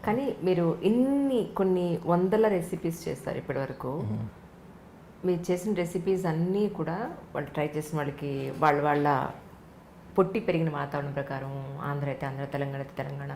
కానీ మీరు కొన్ని వందల రెసిపీస్ చేస్తారు ఇప్పటివరకు. మీరు చేసిన రెసిపీస్ అన్నీ కూడా వాళ్ళు ట్రై చేసిన వాళ్ళకి వాళ్ళ పొట్టి పెరిగిన వాతావరణం ప్రకారం ఆంధ్ర అయితే ఆంధ్ర, తెలంగాణ అయితే తెలంగాణ,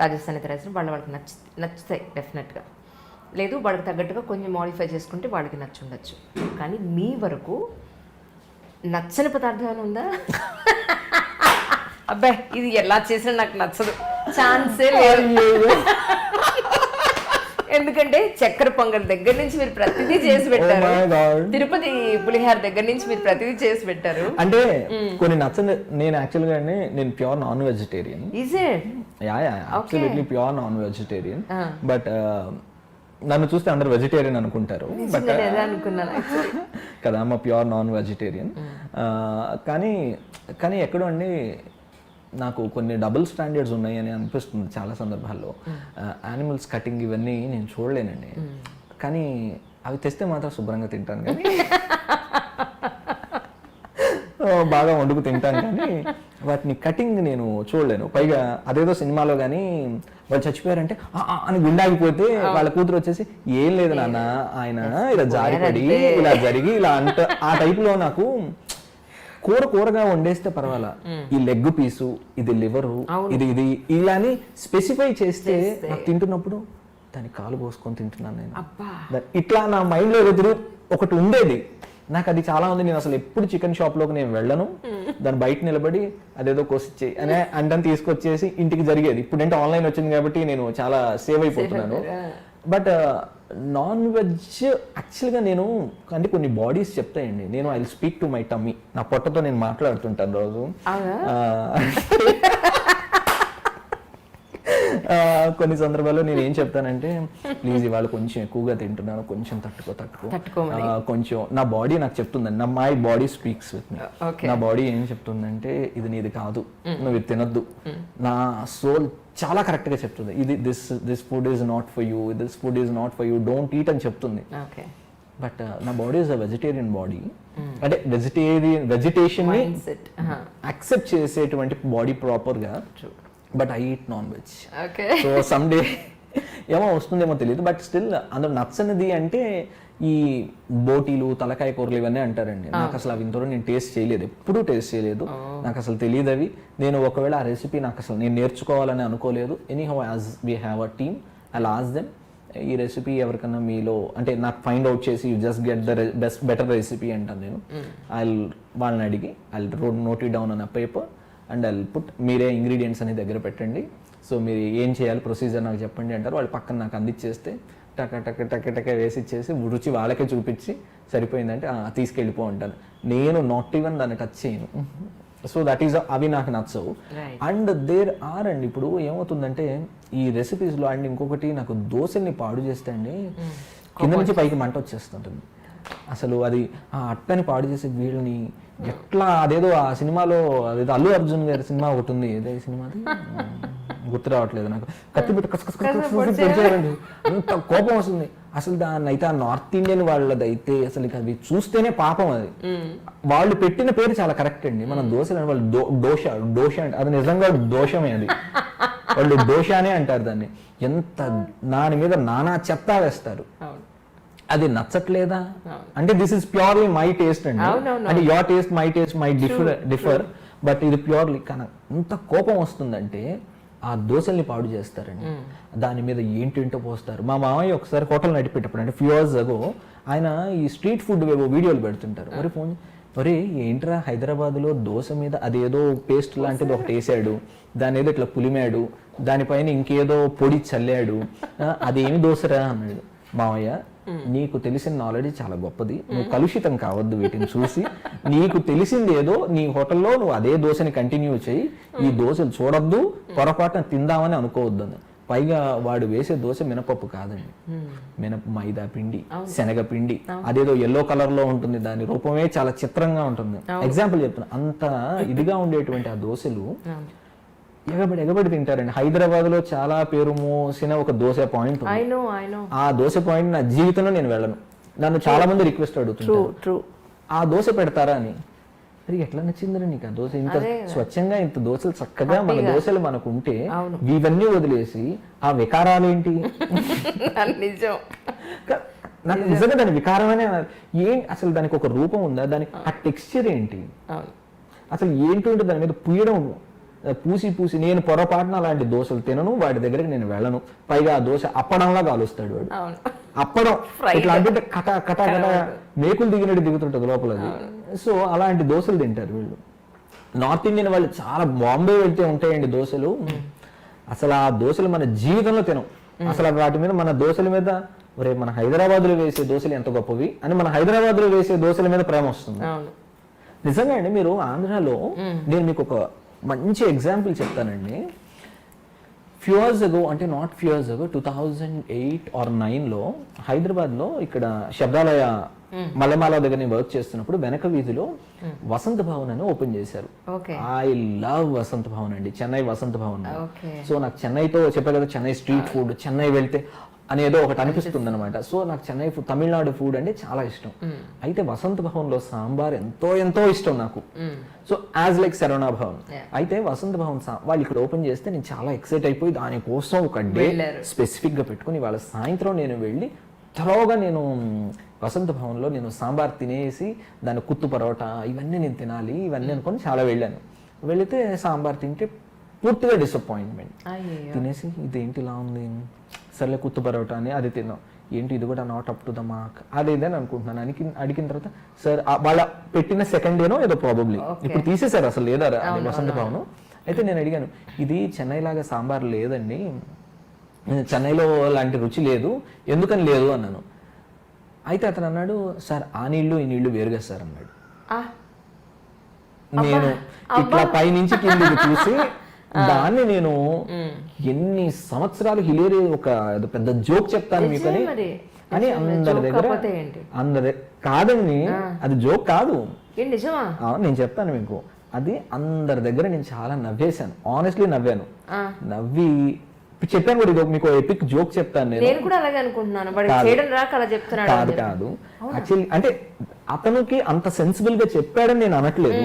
రాజస్థాన్ అయితే రాజస్థాన్ వాళ్ళకి నచ్చుతాయి డెఫినెట్గా. లేదు వాళ్ళకి తగ్గట్టుగా కొంచెం మోడిఫై చేసుకుంటే వాళ్ళకి నచ్చుండొచ్చు. కానీ మీ వరకు నచ్చని పదార్థం ఏమైనా ఉందా? అబ్బాయి ఇది ఎలా చేసినా నాకు నచ్చదు, ఛాన్సే లేదు. ఎందుకంటే చక్కెర పొంగల్ దగ్గర నుంచి మీరు ప్రతిదీ చేసి పెట్టారు, తిరుపతి పులిహార దగ్గర నుంచి మీరు ప్రతిదీ చేసి పెట్టారు. అంటే కొన్ని నచ్చని, నేను యాక్చువల్గా నేను pure non vegetarian. Is it? Absolutely pure non vegetarian. But నన్ను చూస్తే అందరు వెజిటేరియన్ అనుకుంటారు, బట్ కదా మా ప్యూర్ నాన్ వెజిటేరియన్. కానీ ఎక్కడో అండి నాకు కొన్ని డబుల్ స్టాండర్డ్స్ ఉన్నాయి అని అనిపిస్తుంది చాలా సందర్భాల్లో. యానిమల్స్ కటింగ్ ఇవన్నీ నేను చూడలేనండి, కానీ అవి తెస్తే మాత్రం శుభ్రంగా తింటాను, కానీ బాగా వండుకు తింటాను, కానీ వాటిని కటింగ్ నేను చూడలేను. పైగా అదేదో సినిమాలో కానీ వాళ్ళు చచ్చిపోయారంటే అని గుండాగిపోతే వాళ్ళ కూతురు వచ్చేసి ఏం లేదు నాన్న ఆయన ఇలా జారిపడి ఇలా జరిగి ఇలా అంట, ఆ టైప్లో నాకు కూరగా వండేస్తే పర్వాలా, ఈ లెగ్ పీసు, ఇది లివరు, ఇది ఇలాని స్పెసిఫై చేస్తే నాకు తింటున్నప్పుడు దాన్ని కాలు పోసుకొని తింటున్నాను నేను. ఇట్లా నా మైండ్లో ఎదురు ఒకటి ఉండేది నాకు, అది చాలా ఉంది. నేను అసలు ఎప్పుడు చికెన్ షాప్లోకి నేను వెళ్ళను, దాన్ని బయట నిలబడి అదేదో కోసిచ్చేయి అనే అంటని తీసుకొచ్చేసి ఇంటికి జరిగేది. ఇప్పుడంటే ఆన్లైన్ వచ్చింది కాబట్టి నేను చాలా సేవ్ అయిపోతున్నాను. బట్ నాన్ వెజ్ యాక్చువల్గా నేను అంటే కొన్ని బాడీస్ చెప్తాయండి, నేను I will speak to my tummy, నా పొట్టతో నేను మాట్లాడుతుంటాను రోజు. కొన్ని సందర్భాల్లో నేను ఏం చెప్తానంటే, ప్లీజ్ ఇవాళ కొంచెం ఎక్కువగా తింటున్నాను, కొంచెం తట్టుకో, కొంచెం నా బాడీ నాకు చెప్తుందండి, my body speaks with me. నా బాడీ ఏం చెప్తుందంటే ఇది నీది కాదు, నువ్వు ఇది తినొద్దు. నా సోల్ చాలా కరెక్ట్ గా చెప్తుంది, ఇది this food is not for you, this food is not for you, don't eat అని చెప్తుంది. బట్ నా body is a vegetarian body, అంటే వెజిటేషన్ ని యాక్సెప్ట్ చేసేటువంటి బాడీ ప్రాపర్ గా. But I eat non veg. So some day ఏమో వస్తుందేమో తెలియదు, బట్ స్టిల్ అందులో నచ్చనిది అంటే ఈ బోటీలు, తలకాయ కూరలు ఇవన్నీ అంటారండి. నాకు అసలు అవి ఇంతవరకు నేను టేస్ట్ చేయలేదు, ఎప్పుడూ టేస్ట్ చేయలేదు, నాకు అసలు తెలియదు అవి. నేను ఒకవేళ ఆ రెసిపీ నాకు అసలు నేను నేర్చుకోవాలని అనుకోలేదు. Anyhow as we have a team, I will ask them ఈ రెసిపీ ఎవరికన్నా మీలో అంటే నాకు ఫైండ్ అవుట్ చేసి you just get the better recipe అంటాను నేను. వాళ్ళని అడిగి I note it down an a paper and I put, మీరే ఇంగ్రీడియంట్స్ అని దగ్గర పెట్టండి, సో మీరు ఏం చేయాలి ప్రొసీజర్ నాకు చెప్పండి అంటారు. వాళ్ళు పక్కన నాకు అందించేస్తే టక వేసి ఇచ్చేసి రుచి వాళ్ళకే చూపించి సరిపోయిందంటే తీసుకెళ్ళిపో అంటాను. నేను నాట్ ఈవెన్ దాన్ని టచ్ చేయను. సో దట్ ఈస్, అవి నాకు నచ్చవు. అండ్ దేర్ ఆర్ అండి ఇప్పుడు ఏమవుతుందంటే ఈ రెసిపీస్లో అండ్ ఇంకొకటి నాకు దోశల్ని పాడు చేస్తే అండి కింద నుంచి పైకి మంట వచ్చేస్తుంటుంది. అసలు అది ఆ అట్టని పాడు చేసే వీళ్ళని ఎట్లా, అదేదో ఆ సినిమాలో అదేదో అల్లు అర్జున్ గారి సినిమా ఒకటి ఉంది, ఏదో సినిమాది గుర్తు రావట్లేదు నాకు, కత్తి పెట్టి కసకసండి అంత కోపం వస్తుంది. అసలు దాన్ని అయితే ఆ నార్త్ ఇండియన్ వాళ్ళదైతే అసలు అవి చూస్తేనే పాపం. అది వాళ్ళు పెట్టిన పేరు చాలా కరెక్ట్ అండి. మనం దోశలు వాళ్ళు దోష అంటే అది నిజంగా దోషమే, అది వాళ్ళు దోషానే అంటారు దాన్ని. ఎంత దాని మీద నానా చెత్త వేస్తారు, అది నచ్చట్లేదా అంటే this is purely my taste అండి, అంటే your taste my taste my differ, but ఇది ప్యూర్లీ. కానీ ఎంత కోపం వస్తుందంటే ఆ దోశల్ని పాడు చేస్తారండి, దాని మీద ఏంటేంటో పోస్తారు. మా మామయ్య ఒకసారి హోటల్ నడిపేటప్పుడు అంటే ఫ్యూ ఇయర్స్ అగో ఆయన ఈ స్ట్రీట్ ఫుడ్ వీడియోలు పెడుతుంటారు. మరి ఫోన్ మరి ఏంట్రా హైదరాబాద్లో దోశ మీద అదేదో పేస్ట్ లాంటిది ఒకటి వేసాడు, దాని ఏదో ఇట్లా పులిమాడు, దానిపైన ఇంకేదో పొడి చల్లాడు, అదేమి దోశరా అన్నాడు. మామయ్య నీకు తెలిసిన నాలెడ్జ్ చాలా గొప్పది, నువ్వు కలుషితం కావద్దు వీటిని చూసి, నీకు తెలిసింది ఏదో నీ హోటల్లో నువ్వు అదే దోశని కంటిన్యూ చేయి, ఈ దోశలు చూడొద్దు, పొరపాటున తిందామని అనుకోవద్దని. పైగా వాడు వేసే దోశ మినపప్పు కాదండి, మైదా పిండి, శనగపిండి, అదేదో ఎల్లో కలర్ లో ఉంటుంది, దాని రూపమే చాలా చిత్రంగా ఉంటుంది. ఎగ్జాంపుల్ చెప్తున్నా, అంత ఇదిగా ఉండేటువంటి ఆ దోశలు ఎగబడి తింటారండి. హైదరాబాద్ లో చాలా పేరు మోసిన ఒక దోశ పాయింట్, ఆ దోశ పాయింట్ నా జీవితంలో నేను వెళ్ళను. నన్ను చాలా మంది రిక్వెస్ట్ అడుగుతుంటారు ఆ దోశ పెడతారా అని. మరి ఎట్లా నచ్చిందిరా నీకు ఆ దోశ? ఇంత స్వచ్ఛంగా ఇంత దోశలు చక్కగా మన దోశలు మనకు ఉంటే ఇవన్నీ వదిలేసి ఆ వికారాలు ఏంటి? నిజం, నాకు నిజంగా దాని వికారమనే అసలు దానికి ఒక రూపం ఉందా? దానికి ఆ టెక్స్చర్ ఏంటి? అసలు ఏంటంటే దాని మీద పూసి నేను పొరపాటున అలాంటి దోశలు తినను, వాడి దగ్గరికి నేను వెళ్ళను. పైగా ఆ దోశ అప్పడంలా కాలుస్తాడు వాడు. అప్పడం ఇట్లా అంటే కట కట కట మేకులు దిగినట్టు దిగుతుంటది లోపలది. సో అలాంటి దోశలు తింటారు వీళ్ళు. నార్త్ ఇండియన్ వాళ్ళు చాలా, బాంబే వెళ్తే ఉంటాయండి దోశలు, అసలు ఆ దోశలు మన జీవితంలో తినం. అసలు వాటి మీద, మన దోశల మీద ఒరే మన హైదరాబాద్ లో వేసే దోశలు ఎంత గొప్పవి అని మన హైదరాబాద్ లో వేసే దోశల మీద ప్రేమ వస్తుంది. నిజంగా అండి, మీరు ఆంధ్రాలో, నేను మీకు ఒక మంచి ఎగ్జాంపుల్ చెప్తానండి. ఫ్యూ ఇయర్స్ అగో, అంటే not few years ago, 2008 or 2009లో హైదరాబాద్లో ఇక్కడ శబ్దాలయ మల్లెమాల దగ్గర నేను వర్క్ చేస్తున్నప్పుడు వెనక వీధిలో వసంత భవన్ అని ఓపెన్ చేశారు. ఐ లవ్ వసంత భవన్ అండి, చెన్నై వసంత భవన్. సో నాకు చెన్నైతో చెప్పే కదా, చెన్నై స్ట్రీట్ ఫుడ్, చెన్నై వెళ్తే అనేదో ఒకటి అనిపిస్తుంది అనమాట. సో నాకు చెన్నై ఫుడ్, తమిళనాడు ఫుడ్ అంటే చాలా ఇష్టం. అయితే వసంత భవన్ లో సాంబార్ ఎంతో ఎంతో ఇష్టం నాకు. So as like Saravana Bhavan. అయితే వసంత భవన్ వాళ్ళు ఇక్కడ ఓపెన్ చేస్తే నేను చాలా ఎక్సైట్ అయిపోయి దానికోసం ఒక డే స్పెసిఫిక్ గా పెట్టుకుని వాళ్ళ సాయంత్రం నేను వెళ్ళి త్వరగా నేను వసంత భవన్లో నేను సాంబార్ తినేసి దాని కుత్తు పరోటా ఇవన్నీ నేను తినాలి ఇవన్నీ అనుకొని చాలా వెళ్ళాను. వెళితే సాంబార్ తింటే పూర్తిగా డిసప్పాయింట్మెంట్. తినేసి ఇదేంటి ఇలా ఉంది, సర్లే కుత్తు పరోటా అని అది తిన్నాం, ఏంటి ఇది కూడా not up to the mark అదేదని అనుకుంటున్నాను. అడిగిన తర్వాత సార్ వాళ్ళ పెట్టిన సెకండ్ డేనో ఏదో ప్రాబబ్లీ ఇప్పుడు తీసేశారు, అసలు లేదా వసంత భవన్. అయితే నేను అడిగాను, ఇది చెన్నై లాగా సాంబార్ లేదండి, చెన్నైలో లాంటి రుచి లేదు, ఎందుకని లేదు అన్నాను. అయితే అతను అన్నాడు, సార్ ఆ నీళ్లు ఈ నీళ్లు వేరుగా సార్ అన్నాడు. నేను ఇట్లా పైనుంచి కిందికి చూసి దాన్ని నేను ఎన్ని సంవత్సరాలు హిలేరి ఒక పెద్ద జోక్ చెప్తాను మీకు అని అందరి కాదండి, అది జోక్ కాదు, నేను చెప్తాను మీకు. అది అందరి దగ్గర నేను చాలా నవ్వేశాను, ఆనెస్ట్లీ నవ్వాను. నవ్వి చెప్పాను కూడా, మీకు ఎపిక్ జోక్ చెప్తాను నేను కూడా అలాగే అనుకుంటున్నాను. కాదు యాక్చువల్లీ, అంటే అతనికి అంత సెన్సిబుల్ గా చెప్పాడని నేను అనట్లేదు,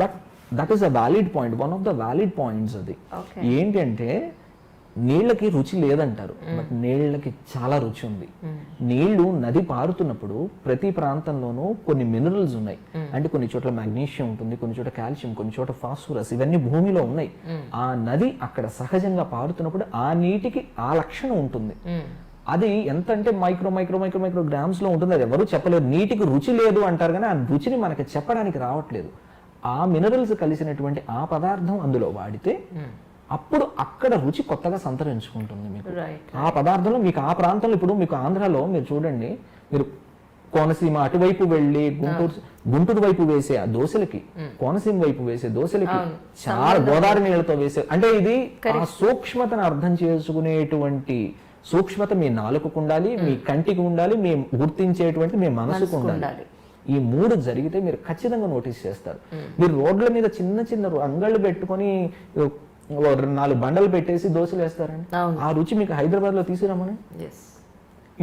but that is a valid point, one of the valid points. అది ఏంటంటే నీళ్ళకి రుచి లేదంటారు, బట్ నీళ్ళకి చాలా రుచి ఉంది. నీళ్లు నది పారుతున్నప్పుడు ప్రతి ప్రాంతంలోనూ కొన్ని మినరల్స్ ఉన్నాయి, అంటే కొన్ని చోట్ల మాగ్నీషియం ఉంటుంది, కొన్ని చోట్ల కాల్షియం, కొన్ని చోట్ల ఫాస్ఫరస్, ఇవన్నీ భూమిలో ఉన్నాయి. ఆ నది అక్కడ సహజంగా పారుతున్నప్పుడు ఆ నీటికి ఆ లక్షణం ఉంటుంది. అది ఎంత అంటే micro micro micro micro grams లో ఉంటుంది, అది ఎవరు చెప్పలేరు. నీటికి రుచి లేదు అంటారు కానీ ఆ రుచిని మనకి చెప్పడానికి రావట్లేదు. ఆ మినరల్స్ కలిసినటువంటి ఆ పదార్థం అందులో వాడితే అప్పుడు అక్కడ రుచి కొత్తగా సంతరించుకుంటుంది మీకు. ఆ పదార్థంలో మీకు ఆ ప్రాంతంలో, ఇప్పుడు మీకు ఆంధ్రాలో మీరు చూడండి, మీరు కోనసీమ అటువైపు వెళ్ళి గుంటూరు వైపు వేసే ఆ దోశలకి, కోనసీమ వైపు వేసే దోశలకి చాలా గోదావరి నీళ్ళతో వేసే, అంటే ఇది ఆ సూక్ష్మతను అర్థం చేసుకునేటువంటి సూక్ష్మత మీ నాలుకకు ఉండాలి, మీ కంటికి ఉండాలి, మీ గుర్తించేటువంటి మీ మనసుకు ఉండాలి. ఈ మూడు జరిగితే మీరు ఖచ్చితంగా నోటీస్ చేస్తారు. మీరు రోడ్ల మీద చిన్న చిన్న అంగళ్ళు పెట్టుకొని 4 బండలు పెట్టేసి దోశలు వేస్తారండి, ఆ రుచి మీకు హైదరాబాద్ లో తీసుకురామని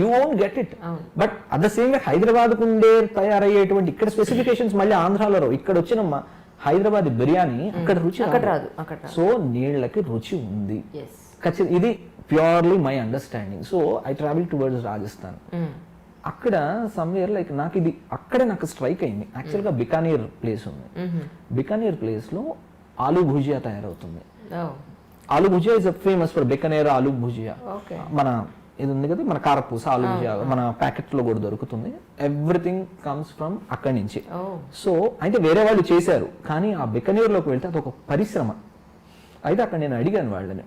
you won't get it. But at the same way Hyderabad కు ఉండే తయారయ్యేటువంటి ఇక్కడ స్పెసిఫికేషన్స్ మళ్ళీ ఆంధ్రాలో ఇక్కడ వచ్చిన హైదరాబాద్ బిర్యానీ అక్కడ రుచి రాదు. సో నీళ్ళకి రుచి ఉంది ఖచ్చితంగా. ఇది purely my understanding. So I travel towards Rajasthan. అక్కడ సమ్వేర్ లైక్ నాకు ఇది అక్కడే నాకు స్ట్రైక్ అయింది. యాక్చువల్గా బికానీర్ ప్లేస్ ఉంది, బికానీర్ ప్లేస్ లో ఆలూ భుజియా తయారవుతుంది. Aloo bhujia is famous for Bikaner aloo bhujia. మన ఇది ఉంది కదా, మన కారపూస ఆలూ భుజియా మన ప్యాకెట్ లో కూడా దొరుకుతుంది. ఎవ్రీథింగ్ కమ్స్ ఫ్రమ్ అక్కడి నుంచి. సో అయితే వేరే వాళ్ళు చేశారు, కానీ ఆ బికానేర్ లోకి వెళ్తే అదొక పరిశ్రమ. అయితే అక్కడ నేను అడిగాను వాళ్ళని,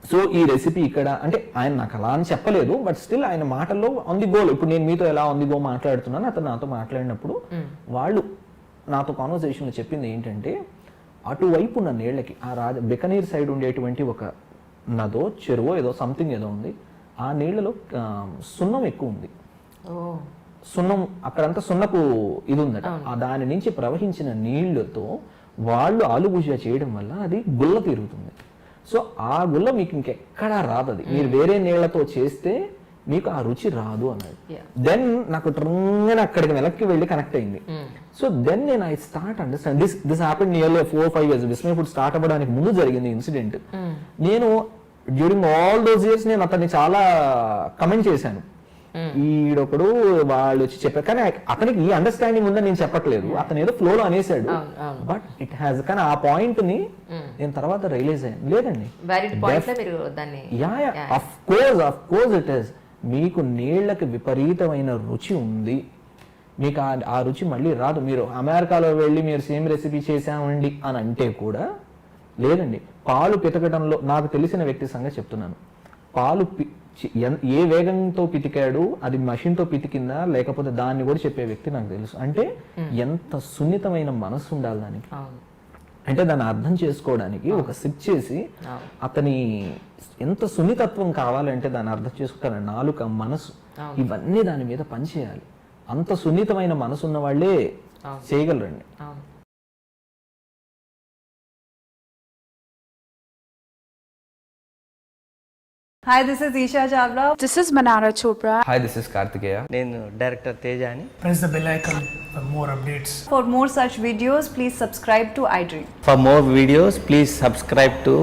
సో ఈ రెసిపీ ఇక్కడ అంటే ఆయన నాకు అలా అని చెప్పలేదు, బట్ స్టిల్ ఆయన మాటల్లో ఆన్ ది గోల్, ఇప్పుడు నేను మీతో ఎలా ఆన్ ది గో మాట్లాడుతున్నాను, అతను నాతో మాట్లాడినప్పుడు వాళ్ళు నాతో కాన్వర్సేషన్లో చెప్పింది ఏంటంటే, అటువైపు ఉన్న నీళ్ళకి ఆ బికనీర్ సైడ్ ఉండేటువంటి ఒక నదో చెరువో ఏదో సంథింగ్ ఏదో ఉంది, ఆ నీళ్లలో సున్నం ఎక్కువ ఉంది. సున్నం అక్కడంతా సున్నపు ఇది ఉందట. దాని నుంచి ప్రవహించిన నీళ్లతో వాళ్ళు ఆలు భుజియా చేయడం వల్ల అది గుల్ల తీరుతుంది. సో ఆ గుల్ల మీకు ఇంకెక్కడా రాదు. అది మీరు వేరే నీళ్లతో చేస్తే మీకు ఆ రుచి రాదు అన్నది. Yeah. దెన్ నాకు ట్రంగా అక్కడికి వెనక్కి వెళ్ళి కనెక్ట్ అయింది. సో దెన్ నేను I start understand this happen nearly 4-5 years. Vismai food start అవ్వడానికి ముందు జరిగింది ఇన్సిడెంట్. నేను డ్యూరింగ్ ఆల్ దోస్ ఇయర్స్ నేను అతన్ని చాలా కమెంట్ చేశాను, ఈడొకడు వాళ్ళు వచ్చి చెప్పారు, కానీ అతనికి ఈ అండర్స్టాండింగ్ ఉందని నేను చెప్పట్లేదు, అతను ఏదో ఫ్లోలో అనేసాడు. బట్ ఇట్ హ్యాస్, కానీ ఆ పాయింట్ ని నేను తర్వాత రియలైజ్ అయ్యాను, లేదండి ఆఫ్ కోర్స్ ఇట్ ఈస్. మీకు నీళ్లకి విపరీతమైన రుచి ఉంది, మీకు ఆ రుచి మళ్ళీ రాదు. మీరు అమెరికాలో వెళ్ళి మీరు సేమ్ రెసిపీ చేసామండి అని అంటే కూడా లేదండి. పాలు పితకడంలో నాకు తెలిసిన వ్యక్తి సంగతి చెప్తున్నాను. పాలు ఏ వేగంతో పితికాడు, అది మషిన్తో పితికిందా లేకపోతే దాన్ని కూడా చెప్పే వ్యక్తి నాకు తెలుసు. అంటే ఎంత సున్నితమైన మనసు ఉండాలి దానికి, అంటే దాన్ని అర్థం చేసుకోవడానికి ఒక సిప్ చేసి అతని ఎంత సున్నితత్వం కావాలంటే దాన్ని అర్థం చేసుకోవాలి. నాలుక, మనసు, ఇవన్నీ దాని మీద పనిచేయాలి. అంత సున్నితమైన మనసు ఉన్న వాళ్ళే చేయగలరండి. Hi, this is Isha Chavla. This is Manara Chopra. Hi, this is Kartikeya. నేను director తేజాని. Press the bell icon for more updates. For more such videos, please subscribe to iDream. For more videos, please subscribe to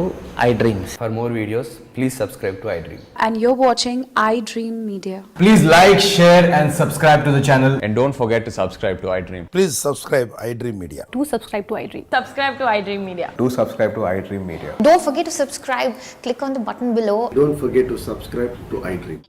iDreams. For more videos, please subscribe to iDream. And you're watching iDream Media. Please like, share and subscribe to the channel. And don't forget to subscribe to iDream. Please subscribe iDream Media. Do subscribe to iDream. Subscribe to iDream Media. Do subscribe to iDream Media. Don't forget to subscribe. Click on the button below. Don't forget to subscribe to iDream.